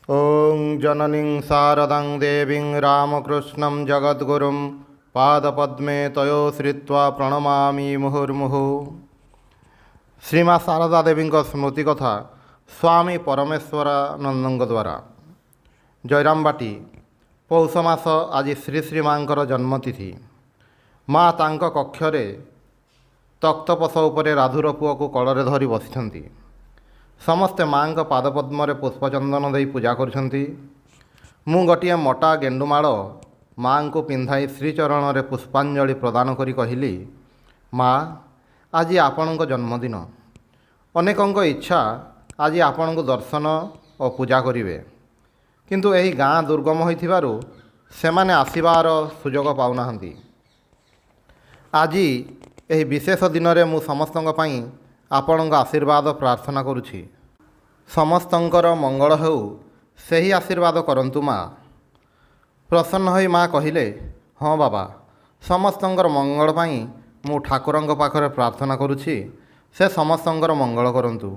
ॐ जननीं शारदां देवीं रामकृष्णं जगद्गुरुं पादपद्मे तयोश्रित्वा प्रणमामि मुहुर्मुहुः। श्रीमा शारदा देवी स्मृति कथा स्वामी परमेश्वरानंद द्वारा। जयरामबाटी पौष मास आज श्री श्री माँकर जन्मतिथि। माँ तांक कक्षरे तख्तपश उपरे राधुर पुओ को कଳରେ धरी बसिछन्ति। समस्ते माँ का पादपद्म पुष्पचंदन दे पूजा करुछन्ति। मु गोटे मोटा गेंडुमाळ माँ को पिंधाई श्रीचरण में पुष्पांजलि प्रदान करी कहिली, माँ आज आपणक जन्मदिन। अनेकों इच्छा आज आपण को दर्शन और पूजा करेंगे, किंतु यही गाँ दुर्गम होइथिबारु सेमाने आसीबार सुजोग पाउनाहंती। आज यही विशेष दिन में मु समस्तंक पई आपणक आशीर्वाद प्रार्थना करुछि। समस्तंकर मंगल हेउ सही आशीर्वाद करंतु माँ। प्रसन्न होई माँ कहिले, हाँ बाबा, समस्तंकर मंगल पई मु ठाकुरंक पाखरे प्रार्थना करुछि, से समस्तंकर मंगल करंतु।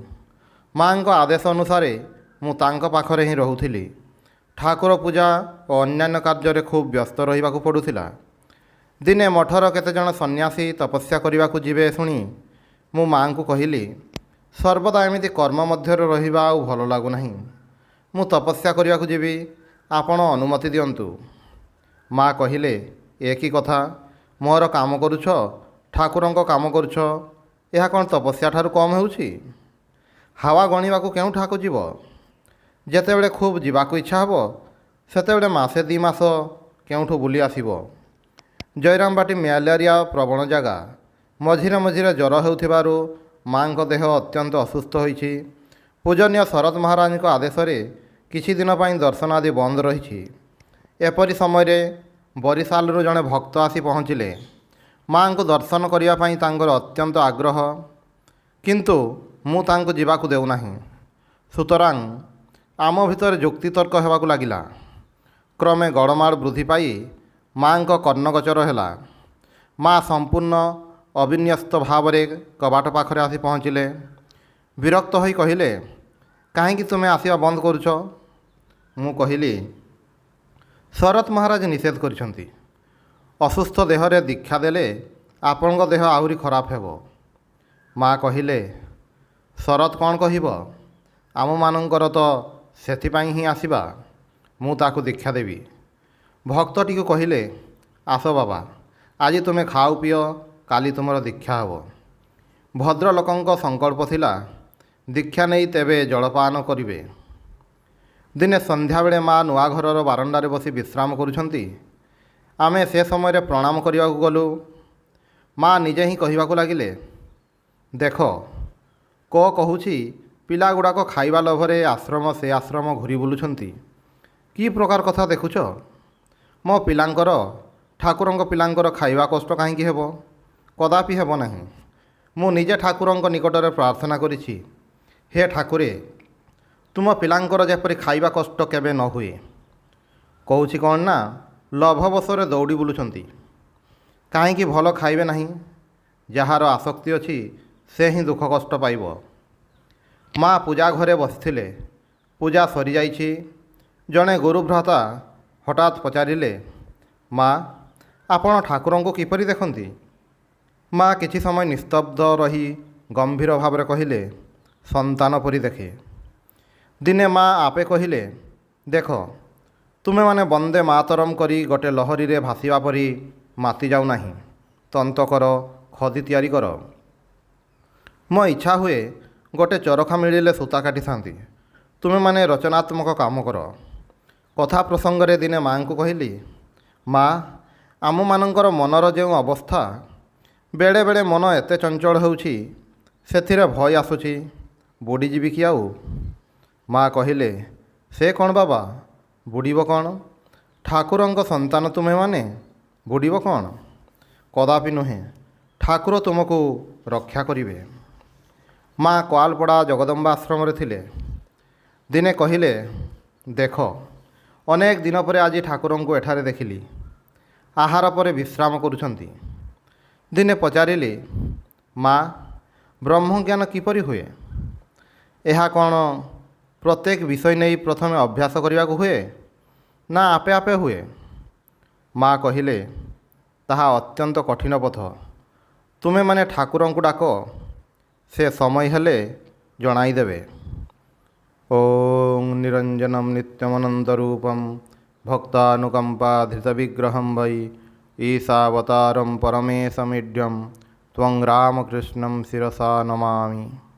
माँ को आदेश अनुसार मु तांक पाखरे ही रहुथिली। ठाकुर पूजा और अन्यान्य कार्य खूब व्यस्त रहिबाकु पडुथिला। दिने मठर केतेजण सन्यासी तपस्या करने जीवे शुणी मु माँ को कहली, सर्वदा एमिति कर्म मध्य रहिबा आउ भल लागुनाही। मु तपस्या करने को जीवी, आपण अनुमति दियंतु। माँ कहिले, एक ही कथा, मोर काम करुछ, ठाकुरंक काम करुछ, यह कौन तपस्या ठारू कम होउछि? हावा गणिबाकु केउ ठाकु जीव? जेतेबेले खूब जीवाकु इच्छा हबो सेतेबेले मासे दी मास केउठु बुली आसिबो। जयरामबाटी म्यालेरिया प्रवण जगह। मझिरे मझिरे ज्वर होउथिबारु माँ को देह अत्यंत असुस्थ होइछि। पूजनीय शरद महाराज को आदेश किछि दिन पई दर्शन आदि बंद रही। एपरि समय बरिशालू जड़े भक्त आसी पहुँचिले। माँ को दर्शन करने तांकर अत्यंत आग्रह, किंतु मु तांको जीवाकु देउनाही। सुतरां आम भितर जुक्तितर्क हेबाकु लागिला। क्रमे गड़माड़ वृद्धि पाई माँ को कर्णगोचर हैला। माँ संपूर्ण अविन्यस्त भाव कबाट पाखरे आसी पहुँचिले। विरक्त होई कहिले, काहेकि तुमे आसिया बंद करुछ? मु कहिली, शरत महाराज निषेध करिसंती। असुस्थ देहरे दीक्षा देले आपणक देह आहुरी खराब हेबो। माँ कहिले, शरत कौन कहिब? आम मानकर तो सेथिपाई ही आसीबा। मु ताकु दीक्षा देवी। भक्तटी को कहिले, आस बाबा, आज तुम्हें खाओ पिओ, काली तुमर दीक्षा हेब। भद्रलोकों संकल्प थिला दीक्षा नहीं तेबे जलपान करिवे। दिने संध्या बेले माँ नुआ घरर बारंडारे बसी विश्राम करुछंती। आमे से समय प्रणाम करने गलु। माँ निजे ही कहवाकू लगिले, देख को कहूछि पिला गुड़ाक खाइबा लोभरे आश्रम से आश्रम घूरी बुलुछंती। की प्रकार कथा देखुछ? मो पिलांकर, ठाकुरंक पिलांकर खाइबा कष्ट काहींकि हेबो? कदापि हेबो नाही। मु निजे ठाकुरंक निकटरे प्रार्थना करिछि, हे ठाकुरे, तुम पिलांकर जेपरि खाइबा कष्ट केबे न हुए। कहूछि कौन ना, लोभवशरे दौड़ी बुलुछंती। काहींकि भल खाइबे नाही? जार आसक्ति अछि से ही दुख कष्ट पाइब। माँ पूजा घरे बसिथिले। पूजा सरी जाइछि। जड़े गुरुभ्राता हठात पचारिले, माँ आपण ठाकुरंको किपरि देखंती? माँ किछि समय निस्तब्ध रही गंभीर भाव में कहिले, संतान परी देखे। दिने माँ आपे कहिले, देख तुमे माने बंदे मातरम करी गोटे लहरी रे भासीबा परी माति जाऊ नाही। तंत कर, खदी तैयारी कर। मो इच्छा हुए गोटे चरखा मिलिले सूता काटी थांती। तुमे माने रचनात्मक काम कर। कथा प्रसंग रे दिने माँ को कहिली, माँ आम मानकर मनर जो अवस्था, बेले बेले मन एते चंचल होउछि, सेथिरे भय आसुछि, बुड़ीजीवी कि आउ? माँ कहिले, से कौन बाबा, बुड़ीब कौन? ठाकुरंक संतान तुमे माने, बुड़ीब कौन? कदापि नुहे। ठाकुर तुमको रक्षा करिवे। माँ कोआलपड़ा जगदम्बा आश्रम रे थिले। दिने कहिले, देख अनेक दिन पर आज ठाकुरंको एठारे देखिली। आहार पर विश्राम करुछंती। दिने पचारिली, माँ ब्रह्मज्ञान किपरि हुए? यह कौन ପ୍ରତ୍ୟେକ ବିଷୟ ନେଇ ପ୍ରଥମେ ଅଭ୍ୟାସ କରିବାକୁ ହୁଏ ନା ଆପେ ଆପେ ହୁଏ? ମା କହିଲେ, ତାହା ଅତ୍ୟନ୍ତ କଠିନ ପଥ। ତୁମେମାନେ ଠାକୁରଙ୍କୁ ଡାକ, ସେ ସମୟ ହେଲେ ଜଣାଇଦେବେ। ଓଂ ନିରଞ୍ଜନମ ନିତ୍ୟମନନ୍ତରୂପମ୍ ଭକ୍ତାନୁକମ୍ପାଧୃତବିଗ୍ରହଂ ବୈ ଈଶାବତାରಂ ପରମେଶମିଢ୍ୟଂ ତ୍ୱଂ ରାମକୃଷ୍ଣଂ ଶିରସା ନମାମି।